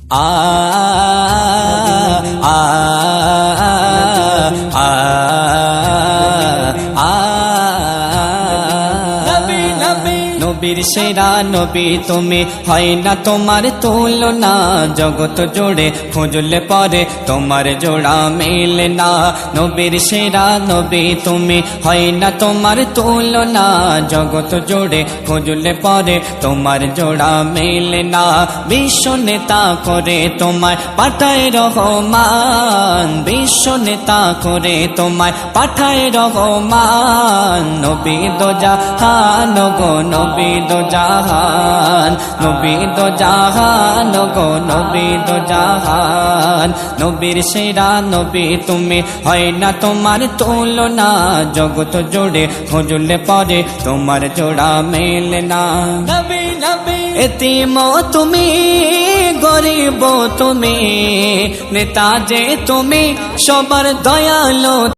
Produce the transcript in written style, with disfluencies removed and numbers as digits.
আ আ আ আ নবীর সেরা নবী তুমি, হয় না তোমার তুলনা। জগৎ জুড়ে খুঁজলে পরে তোমার জোড়া মেলে না। নবীর সেরা নবী তুমি, হয় না তোমার তুলনা। জগৎ জুড়ে খুঁজলে পরে তোমার জোড়া মেলে না। বিশ্ব নেতা করে তোমায় পাঠায় রহমান, বিশ্ব নেতা করে তোমায় পাঠায় রহমান। নবী দো জাহান গো নবী দো জাহান, নবী দো জাহান গো নবী দো জাহান। নবীর সেরা নবী তুমি, হয় না তোমার তুলনা। জগৎ জুড়ে খুঁজলে পরে তোমার জোড়া মেলে না। নবী নবী এতিম তুমি, গরিব তুমি, নেতা যে তুমি, সবার দয়ালু